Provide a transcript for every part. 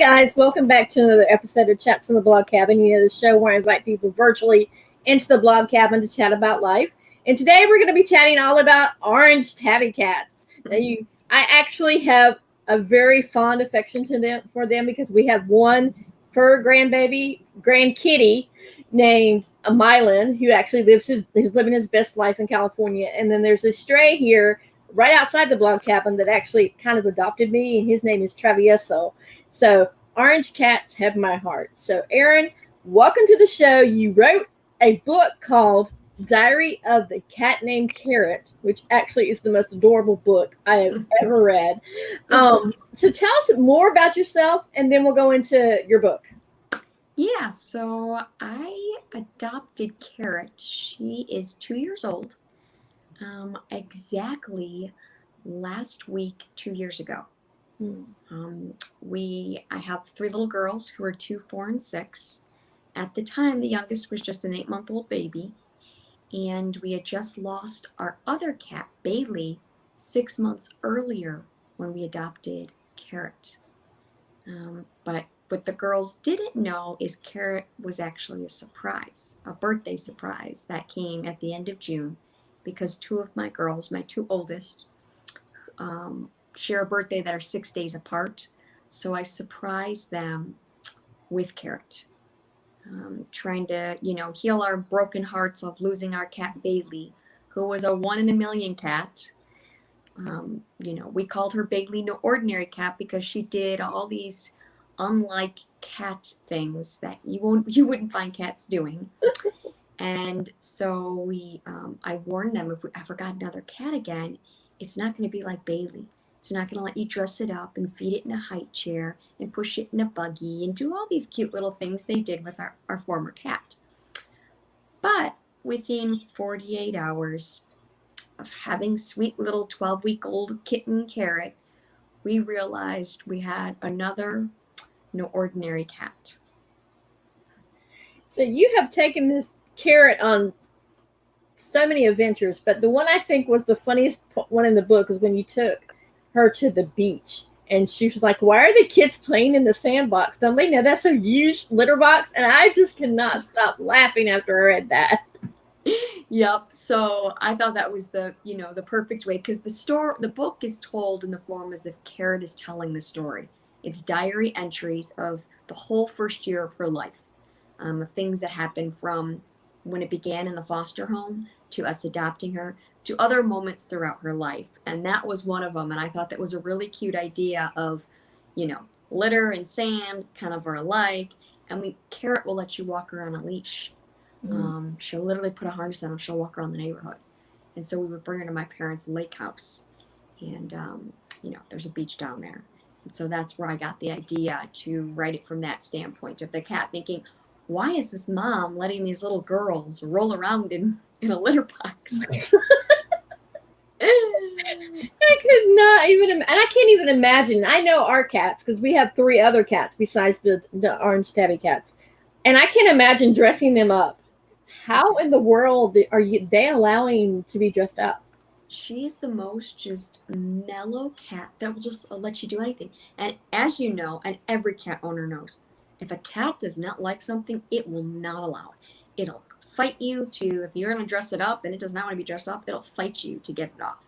guys, welcome back to another episode of Chats in the Blog Cabin. You know, the show where I invite people virtually into the blog cabin to chat about life. And today we're going to be chatting all about orange tabby cats. I actually have a very fond affection for them because we have one fur grand kitty named Mylan, who actually lives living his best life in California. And then there's a stray here right outside the blog cabin that actually kind of adopted me, and his name is Travieso. So orange cats have my heart. So Erin, welcome to the show. You wrote a book called Diary of the Cat Named Carrot, which actually is the most adorable book I have ever read. So tell us more about yourself, and then we'll go into your book. Yeah, so I adopted Carrot. She is 2 years old. Exactly last week, 2 years ago. I have 3 little girls who are 2, 4, and 6. At the time, the youngest was just an 8-month-old baby, and we had just lost our other cat, Bailey, 6 months earlier when we adopted Carrot. But what the girls didn't know is Carrot was actually a surprise, a birthday surprise that came at the end of June, because 2 of my girls, my 2 oldest, share a birthday that are 6 days apart. So I surprised them with Carrot, trying to, heal our broken hearts of losing our cat Bailey, who was a 1 in a million cat. We called her Bailey No Ordinary Cat because she did all these unlike cat things that you wouldn't find cats doing. And so I warned them, if we ever got another cat again, it's not going to be like Bailey. It's not going to let you dress it up and feed it in a high chair and push it in a buggy and do all these cute little things they did with our former cat. But within 48 hours of having sweet little 12-week-old kitten Carrot, we realized we had another no ordinary cat. So you have taken this Carrot on so many adventures, but the one I think was the funniest one in the book is when you took her to the beach, and she was like, "Why are the kids playing in the sandbox? Don't they know that's a huge litter box?" And I just cannot stop laughing after I read that. Yep. So I thought that was the perfect way, because the book is told in the form as if Carrot is telling the story. It's diary entries of the whole first year of her life, of things that happened from when it began in the foster home to us adopting her to other moments throughout her life. And that was one of them. And I thought that was a really cute idea of, litter and sand kind of are alike. And Carrot will let you walk her on a leash. She'll literally put a harness on and she'll walk around the neighborhood. And so we would bring her to my parents' lake house. And, there's a beach down there. And so that's where I got the idea to write it from that standpoint of the cat thinking, why is this mom letting these little girls roll around in a litter box? I could not even, and I can't even imagine. I know our cats, because we have 3 other cats besides the orange tabby cats, and I can't imagine dressing them up. How in the world are they allowing to be dressed up? She is the most just mellow cat that will just let you do anything. And as you know, and every cat owner knows, if a cat does not like something, it will not allow it. It'll fight you if you're going to dress it up and it does not want to be dressed up, it'll fight you to get it off.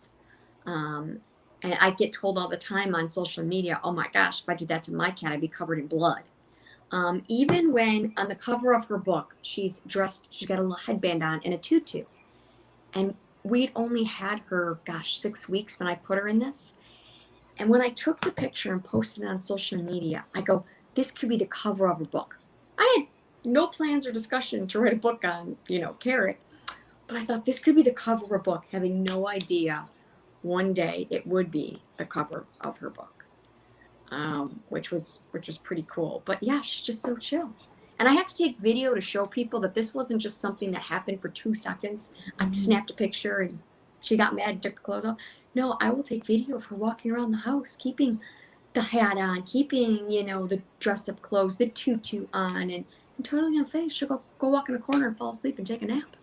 And I get told all the time on social media, oh my gosh, if I did that to my cat, I'd be covered in blood. Even when on the cover of her book, she's got a little headband on and a tutu. And we'd only had her, 6 weeks when I put her in this. And when I took the picture and posted it on social media, I go, this could be the cover of a book. I had no plans or discussion to write a book on, Carrot. But I thought this could be the cover of a book, having no idea one day it would be the cover of her book, which was pretty cool. But yeah, she's just so chill. And I have to take video to show people that this wasn't just something that happened for 2 seconds. I snapped a picture and she got mad and took the clothes off. No, I will take video of her walking around the house, keeping the hat on, keeping, the dress-up clothes, the tutu on, and totally unfazed. She'll go walk in a corner and fall asleep and take a nap.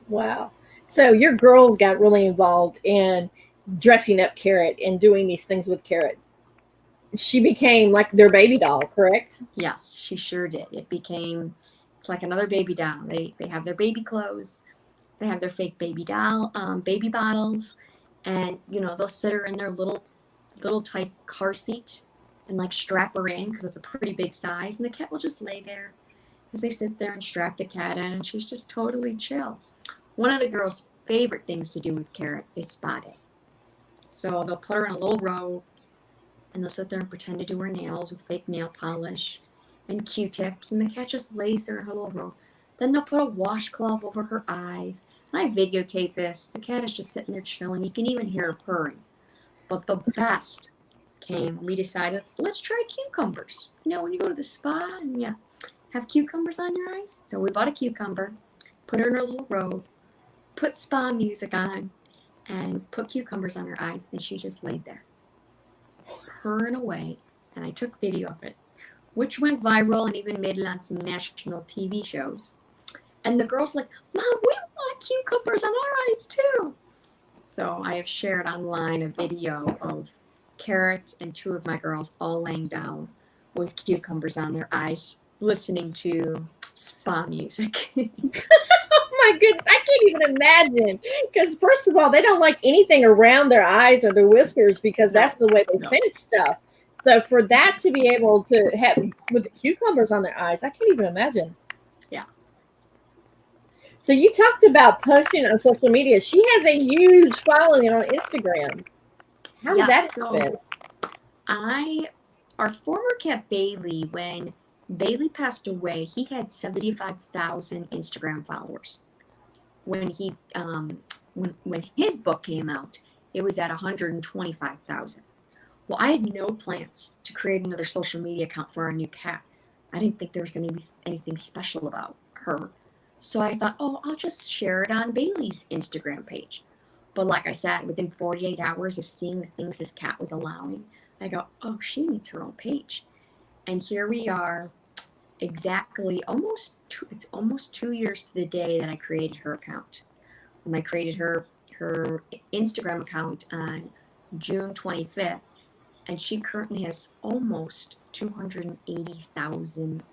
Wow. So your girls got really involved in dressing up Carrot and doing these things with Carrot. she became like their baby doll, correct? Yes, she sure did. It's like another baby doll. They have their baby clothes, they have their fake baby doll, baby bottles, and they'll sit her in their little tight car seat and like strap her in because it's a pretty big size, and the cat will just lay there as they sit there and strap the cat in, and she's just totally chill. One of the girls' favorite things to do with Carrot is spa day. So they'll put her in a little robe and they'll sit there and pretend to do her nails with fake nail polish and Q-tips, and the cat just lays there in her little robe. Then they'll put a washcloth over her eyes. And I videotape this. The cat is just sitting there chilling. You can even hear her purring. But the best came when we decided, let's try cucumbers. When you go to the spa and you have cucumbers on your eyes. So we bought a cucumber, put her in her little robe, put spa music on, and put cucumbers on her eyes, and she just laid there, purring away. And I took video of it, which went viral and even made it on some national TV shows. And the girls were like, Mom, we want cucumbers on our eyes too. So I have shared online a video of Carrot and two of my girls all laying down with cucumbers on their eyes, listening to spa music. Oh my goodness, I can't even imagine. Because first of all, they don't like anything around their eyes or their whiskers because that's the way they sense stuff. So for that to be able to have with the cucumbers on their eyes, I can't even imagine. Yeah. So you talked about posting on social media. She has a huge following on Instagram. How did that happen? Our former cat Bailey, when Bailey passed away, he had 75,000 Instagram followers. When when his book came out, it was at 125,000. Well, I had no plans to create another social media account for our new cat. I didn't think there was going to be anything special about her. So I thought, I'll just share it on Bailey's Instagram page. But like I said, within 48 hours of seeing the things this cat was allowing, I go, she needs her own page. And here we are, exactly it's almost 2 years to the day that I created her account. I created her Instagram account on June 25th, and she currently has almost 280,000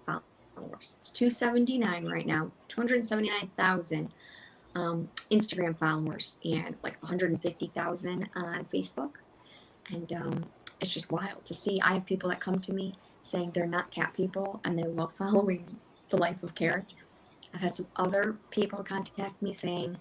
followers. It's 279 right now, 279,000 Instagram followers, and like 150,000 on Facebook. And it's just wild to see. I have people that come to me saying they're not cat people and they love following the life of Carrot. I've had some other people contact me saying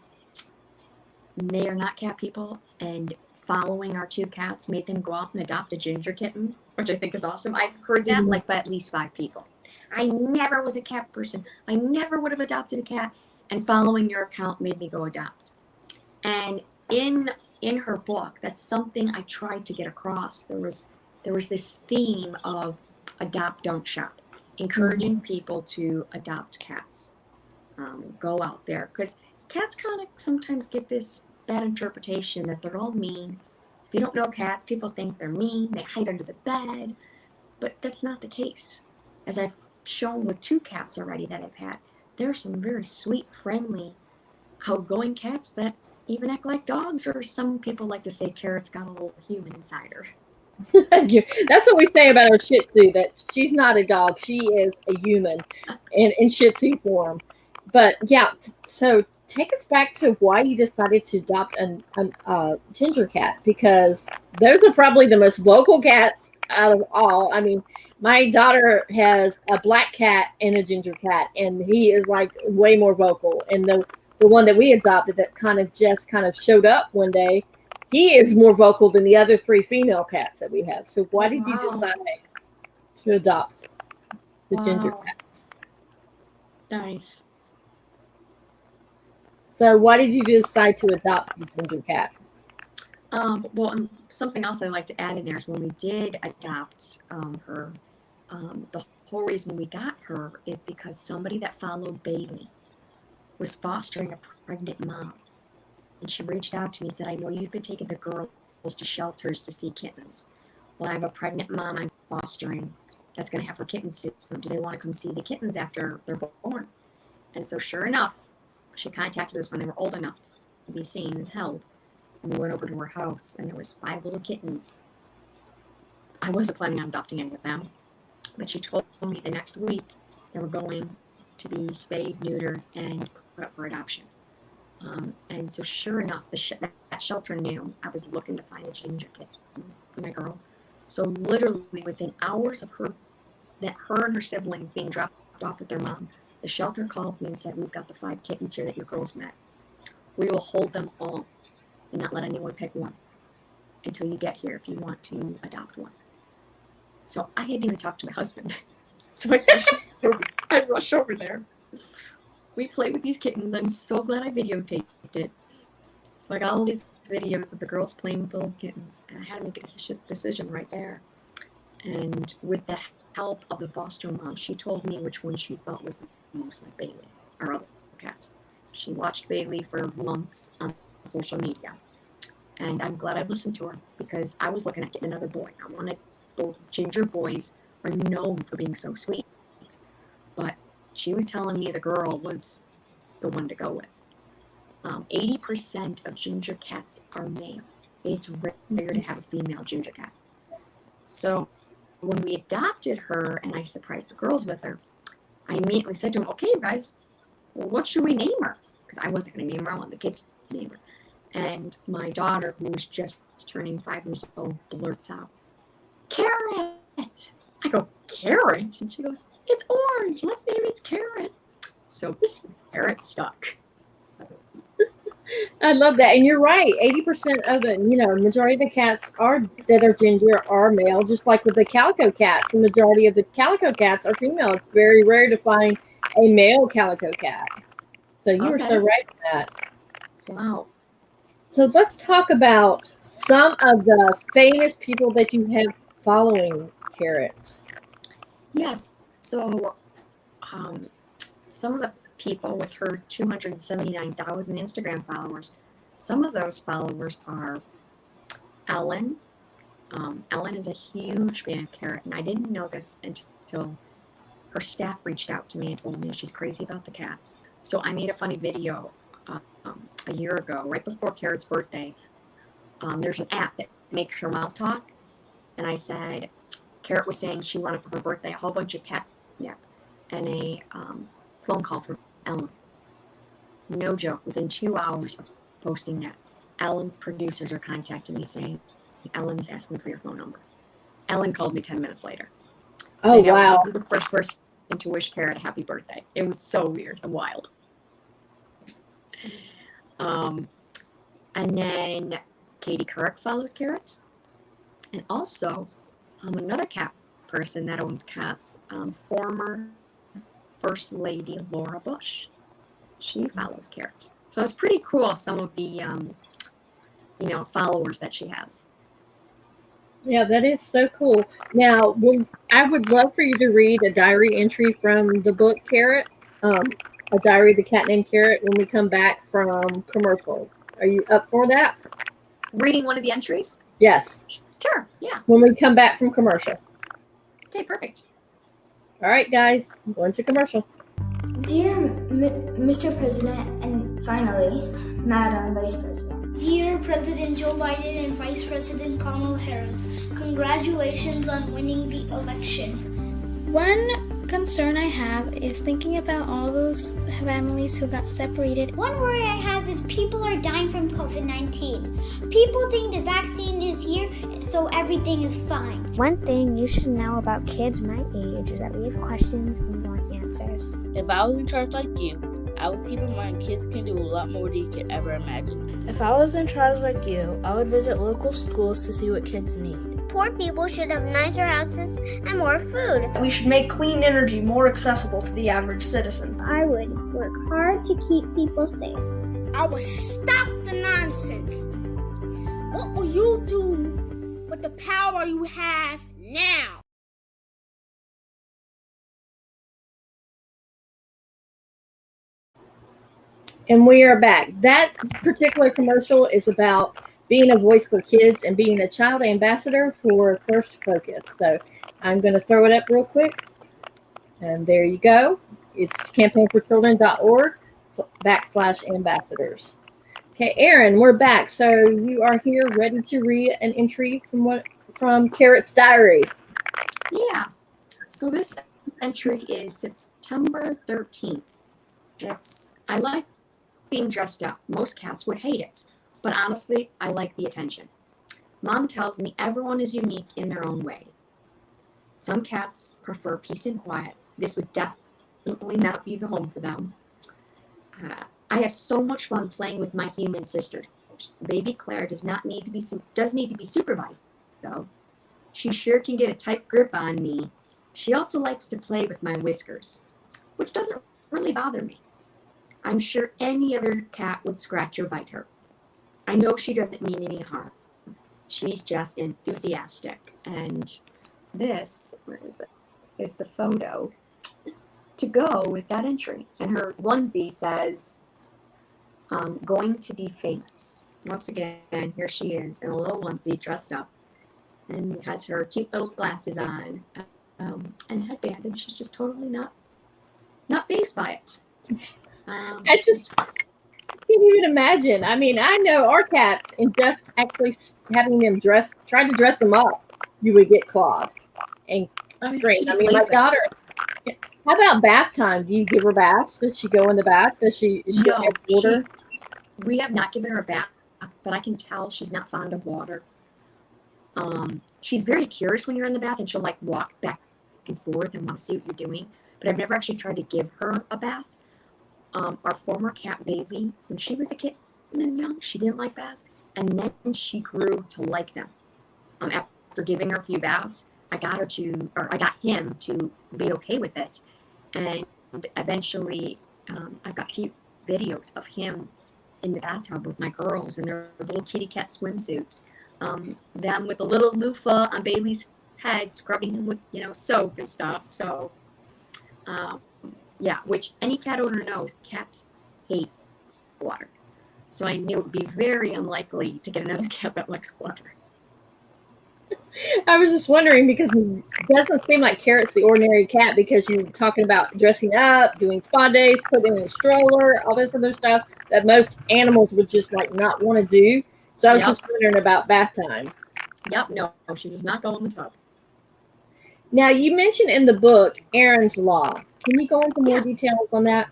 they are not cat people, and following our two cats made them go out and adopt a ginger kitten, which I think is awesome. I've heard that like by at least 5 people. I never was a cat person. I never would have adopted a cat, and following your account made me go adopt. And in her book, that's something I tried to get across. There was this theme of adopt, don't shop, encouraging people to adopt cats. Go out there, because cats kind of sometimes get this bad interpretation that they're all mean. If you don't know cats, people think they're mean, they hide under the bed, but that's not the case. As I've shown with 2 cats already that I've had, there are some very sweet, friendly, outgoing cats that even act like dogs, or some people like to say Carrot's got a little human inside her. That's what we say about our Shih Tzu, that she's not a dog. She is a human in Shih Tzu form. But yeah, so take us back to why you decided to adopt a ginger cat, because those are probably the most vocal cats out of all. I mean, my daughter has a black cat and a ginger cat, and he is like way more vocal. And the one that we adopted that kind of showed up one day, he is more vocal than the other 3 female cats that we have. So why did you decide to adopt the ginger cats? Nice. So why did you decide to adopt the ginger cat? Well, something else I'd like to add in there is when we did adopt her, the whole reason we got her is because somebody that followed Bailey was fostering a pregnant mom. And she reached out to me and said, I know you've been taking the girls to shelters to see kittens. Well, I have a pregnant mom I'm fostering that's going to have her kittens soon. Do they want to come see the kittens after they're born? And so sure enough, she contacted us when they were old enough to be seen and held. And we went over to her house, and there was 5 little kittens. I wasn't planning on adopting any of them, but she told me the next week they were going to be spayed, neutered, and put up for adoption. And so sure enough, that shelter knew I was looking to find a ginger kitten for my girls. So literally within hours of her and her siblings being dropped off with their mom, the shelter called me and said, we've got the 5 kittens here that your girls met. We will hold them all and not let anyone pick one until you get here if you want to adopt one. So I hadn't even talked to my husband. So I rush over there. We play with these kittens. I'm so glad I videotaped it. So I got all these videos of the girls playing with the little kittens, and I had to make a decision right there. And with the help of the foster mom, she told me which one she felt was the most like Bailey, our other cat. She watched Bailey for months on social media. And I'm glad I listened to her, because I was looking at getting another boy. I wanted both. Ginger boys are known for being so sweet. But she was telling me the girl was the one to go with. 80% of ginger cats are male. It's rare to have a female ginger cat. So when we adopted her and I surprised the girls with her, I immediately said to them, okay, you guys, well, what should we name her? Because I wasn't going to name her. I wanted the kids to name her. And my daughter, who was just turning 5 years old, blurts out, Carrot! I go, Carrot? And she goes, it's orange. Let's name it Carrot. So Carrot stuck. I love that. And you're right. 80% of the, majority of the cats that are ginger are male, just like with the calico cat. The majority of the calico cats are female. It's very rare to find a male calico cat. So you were so right with that. Wow. So let's talk about some of the famous people that you have following Carrot. Yes. So some of the people with her 279,000 Instagram followers, some of those followers are Ellen. Ellen is a huge fan of Carrot, and I didn't know this until her staff reached out to me and told me she's crazy about the cat. So I made a funny video a year ago, right before Carrot's birthday. There's an app that makes her mouth talk, and I said, Carrot was saying she wanted for her birthday a whole bunch of catnip and a phone call from Ellen. No joke, within 2 hours of posting that, Ellen's producers are contacting me saying, Ellen is asking for your phone number. Ellen called me 10 minutes later. Oh, wow. I was the first person to wish Carrot a happy birthday. It was so weird and wild. And then Katie Couric follows Carrot. And also, another cat person that owns cats, former First Lady Laura Bush. She follows Carrot. So it's pretty cool, some of the, followers that she has. Yeah, that is so cool. Now, I would love for you to read a diary entry from the book Carrot, a diary of the cat named Carrot, when we come back from commercial. Are you up for that? Reading one of the entries? Yes. Sure, yeah. When we come back from commercial. Okay, perfect. All right, guys, going to commercial. Dear Mr. President, and finally, Madam Vice President. Dear President Joe Biden and Vice President Kamala Harris, congratulations on winning the election. One concern I have is thinking about all those families who got separated. One worry I have is people are dying from COVID-19. People think the vaccine is here, so everything is fine. One thing you should know about kids my age is that we have questions and want answers. If I was in charge like you, I would keep in mind kids can do a lot more than you could ever imagine. If I was in charge like you, I would visit local schools to see what kids need. Poor people should have nicer houses and more food. We should make clean energy more accessible to the average citizen. I would work hard to keep people safe. I will stop the nonsense. What will you do with the power you have now? And we are back. That particular commercial is about being a voice for kids and being a child ambassador for First Focus. So I'm going to throw it up real quick. And there you go. It's campaignforchildren.org/ambassadors. Okay, Erin, we're back. So you are here ready to read an entry from from Carrot's diary. Yeah. So this entry is September 13th. I like being dressed up. Most cats would hate it, but honestly, I like the attention. Mom tells me everyone is unique in their own way. Some cats prefer peace and quiet. This would definitely not be the home for them. I have so much fun playing with my human sister. Baby Claire does need to be supervised, though. She sure can get a tight grip on me. She also likes to play with my whiskers, which doesn't really bother me. I'm sure any other cat would scratch or bite her. I know she doesn't mean any harm. She's just enthusiastic. And this, where is it, is the photo to go with that entry. And her onesie says, going to be famous. Once again, here she is in a little onesie dressed up and has her cute little glasses on and headband, and she's just totally not fazed by it. I just can't even imagine. I mean, I know our cats, and just actually having them try to dress them up, you would get clawed and screamed. I mean, my daughter. How about bath time? Do you give her baths? Does she go in the bath? Is she No, have water? We have not given her a bath, but I can tell she's not fond of water. She's very curious when you're in the bath, and she'll like walk back and forth and want to see what you're doing. But I've never actually tried to give her a bath. Our former cat Bailey, when she was a kitten and young, she didn't like baths, and then she grew to like them. After giving her a few baths, I got him to be okay with it, and eventually, I've got cute videos of him in the bathtub with my girls in their little kitty cat swimsuits. Them with a little loofah on Bailey's head, scrubbing him with soap and stuff. So, yeah, which any cat owner knows, cats hate water. So I knew it would be very unlikely to get another cat that likes water. I was just wondering, because it doesn't seem like Carrot's the ordinary cat, because you're talking about dressing up, doing spa days, putting in a stroller, all this other stuff that most animals would just like not want to do. So I was just wondering about bath time. Yep, no, she does not go in the tub. Now, you mentioned in the book Erin's Law. Can you go into more details on that?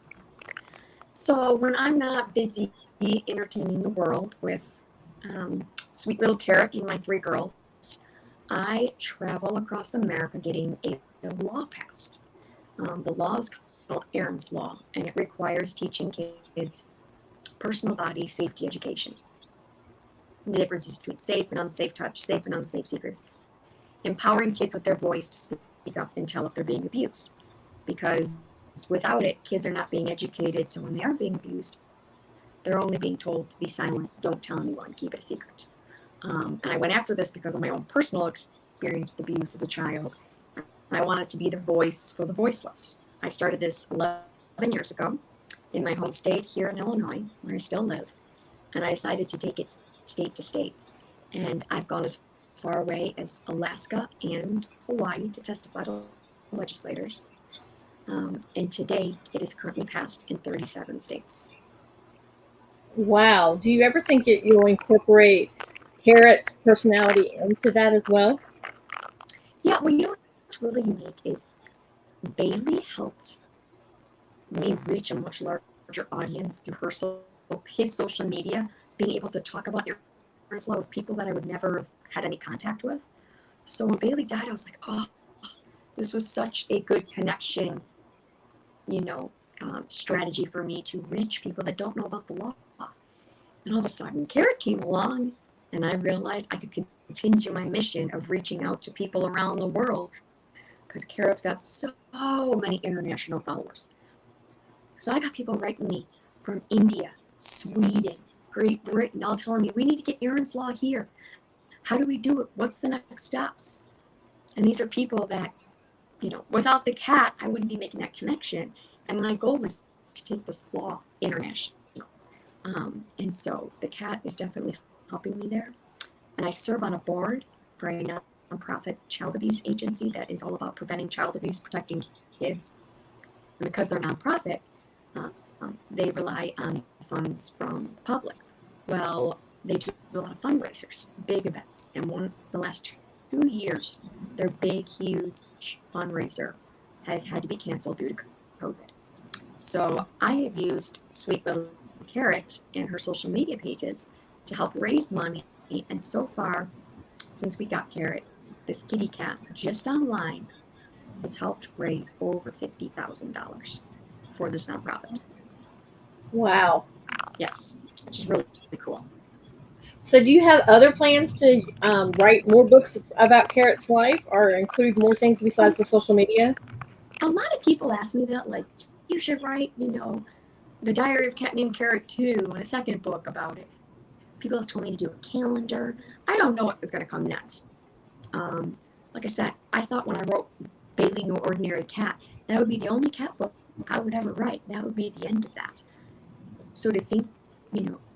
So when I'm not busy entertaining the world with sweet little Carrot and my 3 girls, I travel across America getting a law passed. The law is called Erin's Law, and it requires teaching kids personal body safety education. The differences between safe and unsafe touch, safe and unsafe secrets. Empowering kids with their voice to speak up and tell if they're being abused. Because without it, kids are not being educated, so when they are being abused, they're only being told to be silent, don't tell anyone, keep it a secret. And I went after this because of my own personal experience with abuse as a child. I wanted to be the voice for the voiceless. I started this 11 years ago in my home state here in Illinois, where I still live. And I decided to take it state to state. And I've gone as far away as Alaska and Hawaii to testify to legislators. And to date, it is currently passed in 37 states. Wow. Do you ever think you'll incorporate Carrot's personality into that as well? Yeah, well, what's really unique is Bailey helped me reach a much larger audience through his social media, being able to talk about Erin's Law with people that I would never have had any contact with. So when Bailey died, I was like, oh, this was such a good connection, strategy for me to reach people that don't know about the law. And all of a sudden, Carrot came along, and I realized I could continue my mission of reaching out to people around the world, because Carrot's got so many international followers. So I got people writing me from India, Sweden, Great Britain, all telling me, we need to get Erin's Law here. How do we do it? What's the next steps? And these are people that, without the cat, I wouldn't be making that connection. And my goal is to take this law international. And so the cat is definitely helping me there. And I serve on a board for a nonprofit child abuse agency that is all about preventing child abuse, protecting kids. And because they're nonprofit, they rely on funds from the public. Well, they do a lot of fundraisers, big events. And the last 2 years, their big, huge fundraiser has had to be canceled due to COVID. So I have used Sweet Little Carrot and her social media pages to help raise money. And so far, since we got Carrot, this kitty cat, just online, has helped raise over $50,000 for this nonprofit. Wow. Yes, which is really, really cool. So do you have other plans to write more books about Carrot's life or include more things besides the social media? A lot of people ask me that, like, you should write, The Diary of Cat Named Carrot 2 and a second book about it. People have told me to do a calendar. I don't know what is going to come next. Like I said, I thought when I wrote Bailey No Ordinary Cat, that would be the only cat book I would ever write. That would be the end of that. So to think,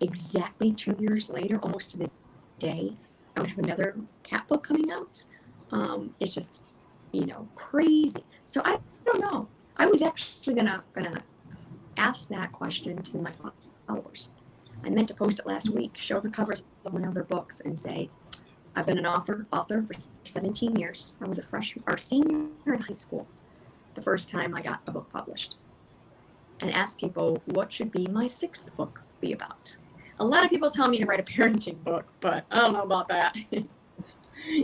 exactly 2 years later, almost to the day, I would have another cat book coming out. It's just, crazy. So I don't know. I was actually gonna ask that question to my followers. I meant to post it last week, show the covers of my other books and say, I've been an author for 17 years. I was a senior in high school the first time I got a book published. And ask people, what should be my 6th book be about? A lot of people tell me to write a parenting book, but I don't know about that.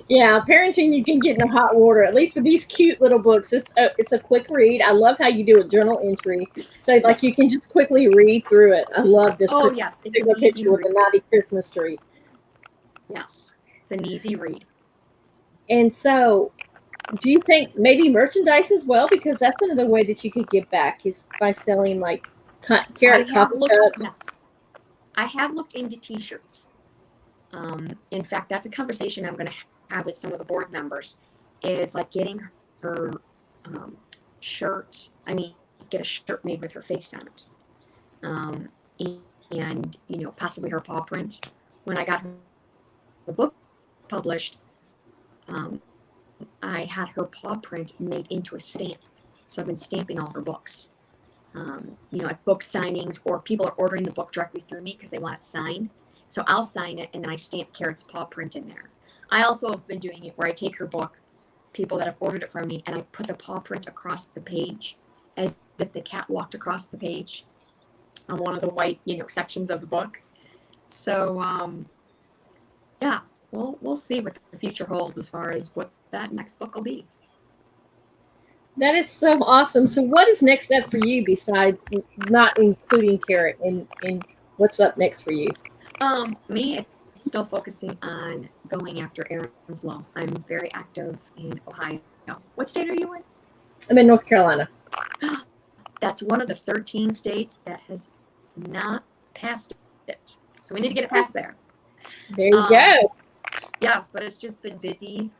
Yeah, parenting you can get in the hot water. At least with these cute little books, it's a quick read. I love how you do a journal entry, so like you can just quickly read through it. I love this. Oh yes, it's a picture with the naughty Christmas tree. Yes, it's an easy read. And so, do you think maybe merchandise as well? Because that's another way that you could give back is by selling like Carrot coffee cups. Yes, I have looked into T-shirts. In fact, that's a conversation I'm going to have with some of the board members, is like getting her shirt. Get a shirt made with her face on it. And possibly her paw print. When I got her book published, I had her paw print made into a stamp. So I've been stamping all her books. At book signings, or people are ordering the book directly through me because they want it signed. So I'll sign it and then I stamp Carrot's paw print in there. I also have been doing it where I take her book, people that have ordered it from me, and I put the paw print across the page as if the cat walked across the page on one of the white, sections of the book. So, yeah, we'll see what the future holds as far as what that next book will be. That is so awesome. So what is next up for you besides not including Carrot, and what's up next for you? Me, still focusing on going after Erin's Law. I'm very active in Ohio. What state are you in? I'm in North Carolina. That's one of the 13 states that has not passed it. So we need to get it passed there. There you go. Yes, but it's just been busy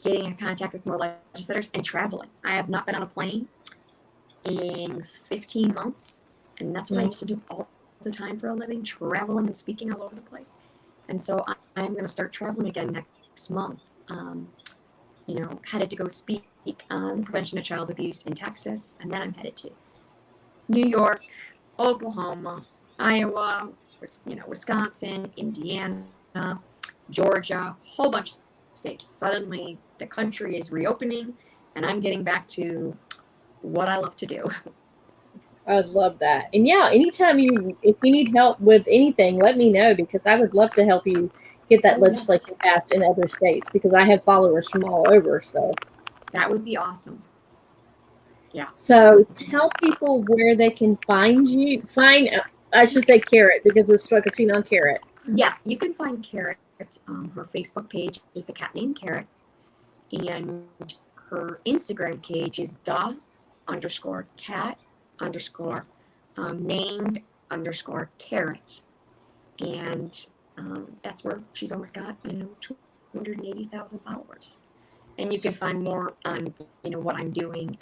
getting in contact with more legislators and traveling. I have not been on a plane in 15 months, and that's what I used to do all the time for a living, traveling and speaking all over the place. And so I'm going to start traveling again next month. Headed to go speak on prevention of child abuse in Texas, and then I'm headed to New York, Oklahoma, Iowa, Wisconsin, Indiana, Georgia, whole bunch of states. Suddenly the country is reopening and I'm getting back to what I love to do. I love that. And yeah, anytime if you need help with anything, let me know, because I would love to help you get that legislation passed in other states, because I have followers from all over. So that would be awesome. Yeah. So tell people where they can find you. I should say Carrot, because it's focusing on Carrot. Yes, you can find Carrot. Her Facebook page is The Cat Named Carrot, and her Instagram page is the_cat_named_carrot, and that's where she's almost got 280,000 followers. And you can find more on what I'm doing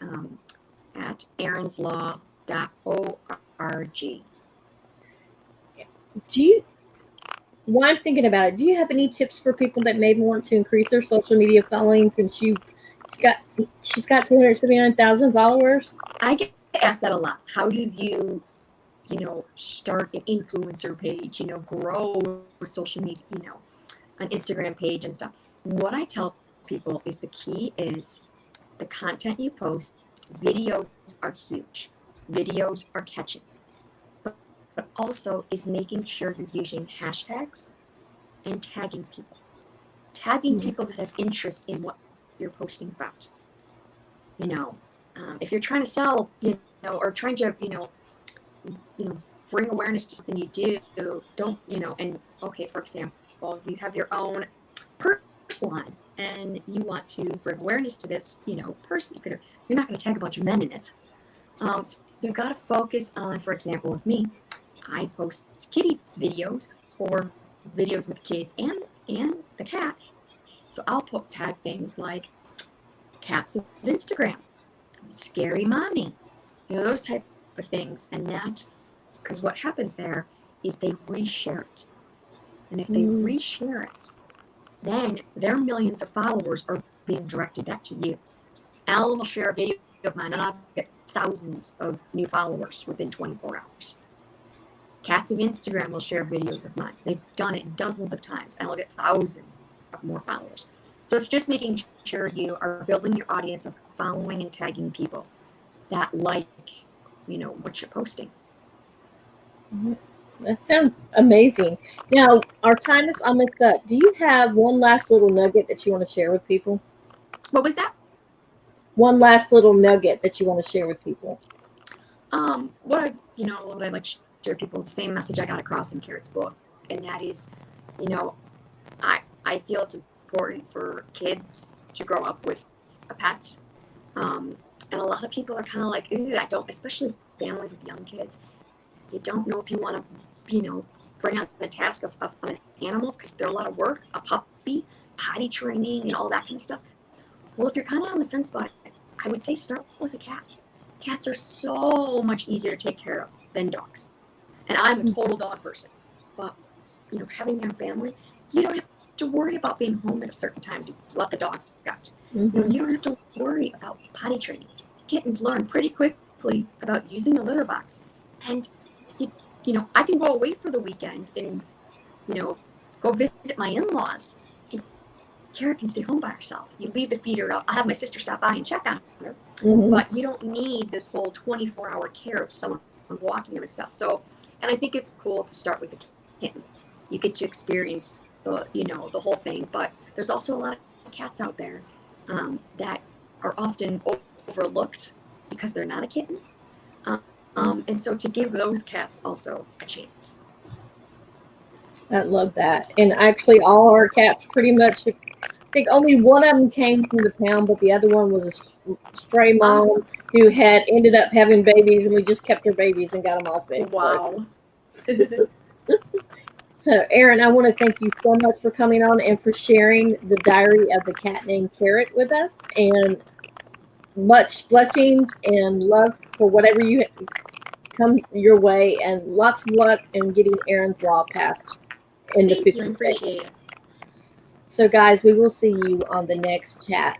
at erinslaw.org. While I'm thinking about it, do you have any tips for people that maybe want to increase their social media followings? And she's got 279,000 followers. I get asked that a lot. How do you, start an influencer page? Grow a social media, an Instagram page and stuff. What I tell people is the key is the content you post. Videos are huge. Videos are catching. But also is making sure you're using hashtags and tagging people. Tagging people that have interest in what you're posting about. You know, if you're trying to sell, you know, or trying to, you know, bring awareness to something you do, don't, you know, and okay, for example, you have your own purse line and you want to bring awareness to this, you know, purse, you're not going to tag a bunch of men in it. So you've got to focus on, for example, with me, I post kitty videos or videos with kids and the cat. So I'll tag things like cats of Instagram, scary mommy, you know, those type of things. And that, because what happens there is they reshare it. And if they reshare it, then their millions of followers are being directed back to you. Alan will share a video of mine and I'll get thousands of new followers within 24 hours. Cats of Instagram will share videos of mine. They've done it dozens of times and I'll get thousands of more followers. So it's just making sure you are building your audience of following and tagging people that like, you know, what you're posting. That sounds amazing. Now, our time is almost up. Do you have one last little nugget that you want to share with people? What was that? One last little nugget that you want to share with people. What I like to share with people is the same message I got across in Carrot's book, and that is, you know, I feel it's important for kids to grow up with a pet. And a lot of people are kind of like, ooh, I don't, especially families with young kids. You don't know if you want to, you know, bring on the task of an animal because they're a lot of work, a puppy, potty training, and all that kind of stuff. Well, if you're kind of on the fence about it, I would say start with a cat. Cats are so much easier to take care of than dogs. And I'm a total dog person. But, you know, having your family, you don't have to worry about being home at a certain time to let the dog out. You know, you don't have to worry about potty training. Kittens learn pretty quickly about using a litter box. And, you know, I can go away for the weekend and, you know, go visit my in-laws. And Kara can stay home by herself. You leave the feeder out. I have my sister stop by and check on her. But you don't need this whole 24-hour care of someone walking and stuff. So, and I think it's cool to start with a kitten. You get to experience the, you know, the whole thing. But there's also a lot of cats out there that are often overlooked because they're not a kitten. And so to give those cats also a chance. I love that. And actually all our cats pretty much, I think only one of them came from the pound, but the other one was a stray mom who had ended up having babies, and we just kept her babies and got them all fixed. Wow. So, Erin, I want to thank you so much for coming on and for sharing the diary of the cat named Carrot with us. And much blessings and love for whatever you comes your way, and lots of luck in getting Erin's Law passed in the 50 states. Appreciate it. So, guys, we will see you on the next chat.